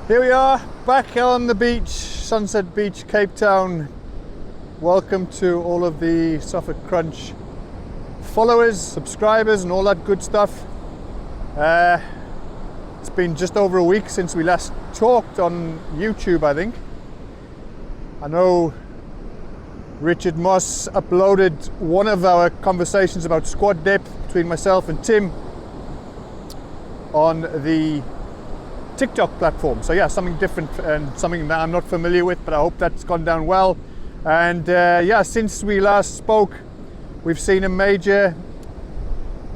Here we are, back on the beach, Sunset Beach, Cape Town. Welcome to all of the Suffolk Crunch followers, subscribers and all that good stuff. It's been just over a week since we last talked on YouTube, I think. I know Richard Moss uploaded one of our conversations about squad depth between myself and Tim on the TikTok platform. So yeah, something different and something that I'm not familiar with, but I hope that's gone down well. And yeah, since we last spoke, we've seen a major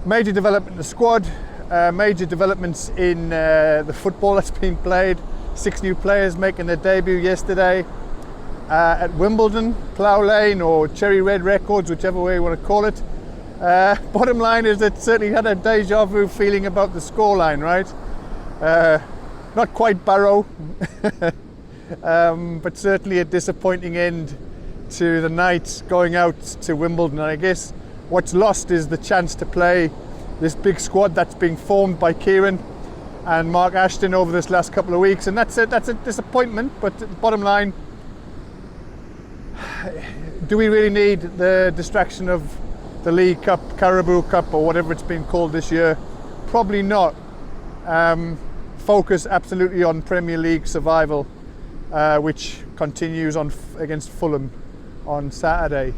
development in the squad, major developments in the football that's been played. 6 new players making their debut yesterday at Wimbledon, Plough Lane or Cherry Red Records, whichever way you want to call it. Bottom line is that certainly had a deja vu feeling about the scoreline, right? Not quite Barrow, but certainly a disappointing end to the night going out to Wimbledon. And I guess what's lost is the chance to play this big squad that's being formed by Kieran and Mark Ashton over this last couple of weeks, and that's a disappointment. But the bottom line, do we really need the distraction of the League Cup, Caribou Cup, or whatever it's been called this year? Probably not. Focus absolutely on Premier League survival, which continues on against Fulham on Saturday.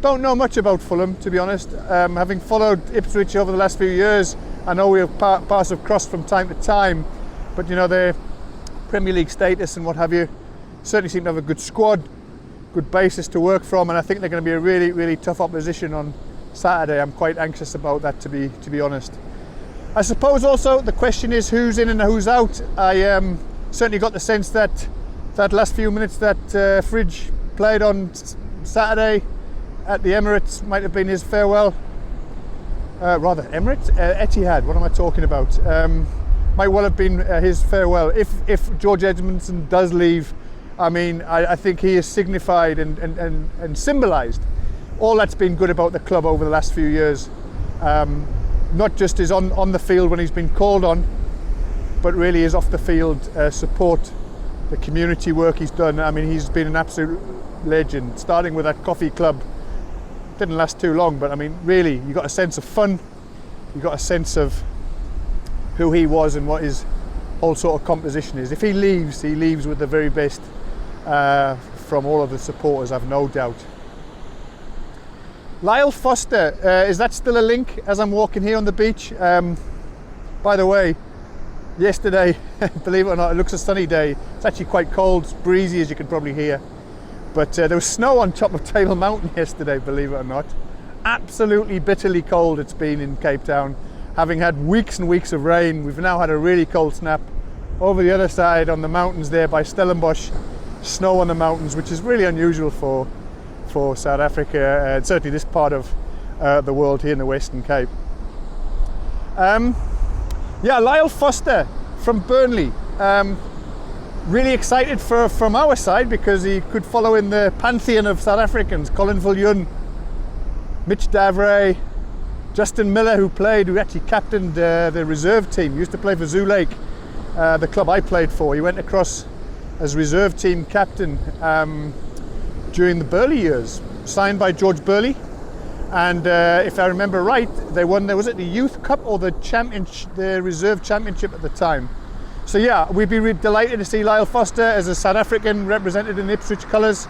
Don't know much about Fulham, to be honest. Having followed Ipswich over the last few years, I know we have paths have crossed from time to time, but you know, their Premier League status and what have you certainly seem to have a good squad, good basis to work from, and I think they're going to be a really, really tough opposition on Saturday. I'm quite anxious about that, to be honest. I suppose also the question is who's in and who's out. I certainly got the sense that last few minutes that Fridge played on Saturday at the Emirates might have been his farewell. Rather, Emirates? Etihad, what am I talking about? Might well have been his farewell. If George Edmondson does leave, I mean, I think he has signified and symbolised all that's been good about the club over the last few years. Not just is on the field when he's been called on, but really is off the field support, the community work he's done. I mean, he's been an absolute legend, starting with that coffee club. Didn't last too long, but I mean, really, you got a sense of fun, you got a sense of who he was and what his whole sort of composition is. If he leaves with the very best from all of the supporters, I've no doubt. Lyle Foster, is that still a link as I'm walking here on the beach? By the way, yesterday, believe it or not, it looks a sunny day. It's actually quite cold, it's breezy, as you can probably hear. But there was snow on top of Table Mountain yesterday, believe it or not. Absolutely bitterly cold it's been in Cape Town. Having had weeks and weeks of rain, we've now had a really cold snap. Over the other side on the mountains there by Stellenbosch, snow on the mountains, which is really unusual for South Africa, and certainly this part of the world here in the Western Cape. Yeah, Lyle Foster from Burnley. Really excited from our side because he could follow in the pantheon of South Africans. Colin Viljoen, Mitch Davray, Justin Miller, who actually captained the reserve team, used to play for Zoo Lake, the club I played for. He went across as reserve team captain during the Burley years, signed by George Burley, and if I remember right, they won. Was it the Youth Cup or the reserve championship at the time? So yeah, we'd be delighted to see Lyle Foster as a South African represented in Ipswich colours.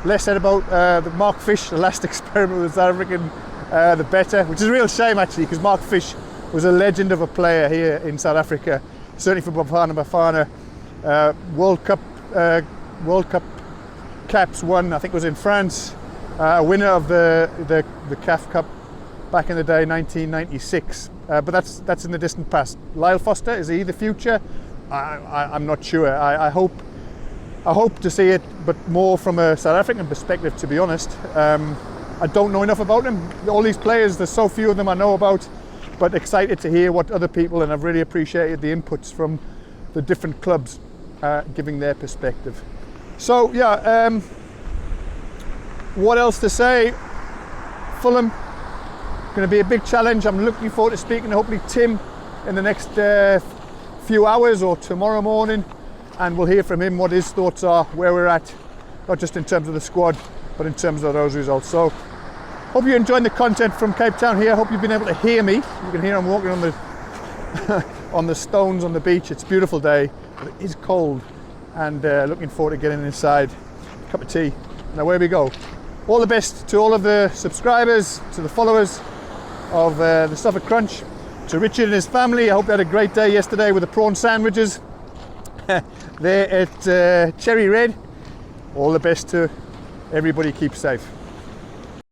Less said about the Mark Fish, the last experiment with South African, the better, which is a real shame actually, because Mark Fish was a legend of a player here in South Africa, certainly for Bafana Bafana. World Cup caps won, I think it was in France, a winner of the CAF Cup back in the day, 1996. But that's in the distant past. Lyle Foster, is he the future? I'm not sure. I hope to see it, but more from a South African perspective, to be honest. I don't know enough about them. All these players, there's so few of them I know about, but excited to hear what other people, and I've really appreciated the inputs from the different clubs giving their perspective. So yeah, what else to say? Fulham, going to be a big challenge. I'm looking forward to speaking to hopefully Tim in the next few hours or tomorrow morning. and we'll hear from him what his thoughts are, where we're at, not just in terms of the squad, but in terms of those results. So, hope you're enjoying the content from Cape Town here. Hope you've been able to hear me. You can hear I'm walking on the on the stones on the beach. It's a beautiful day, but it is cold, and looking forward to getting inside, a cup of tea, and away we go. All the best to all of the subscribers, to the followers of the Suffolk Crunch, to Richard and his family. I hope they had a great day yesterday with the prawn sandwiches there at Cherry Red. All the best to everybody. Keep safe.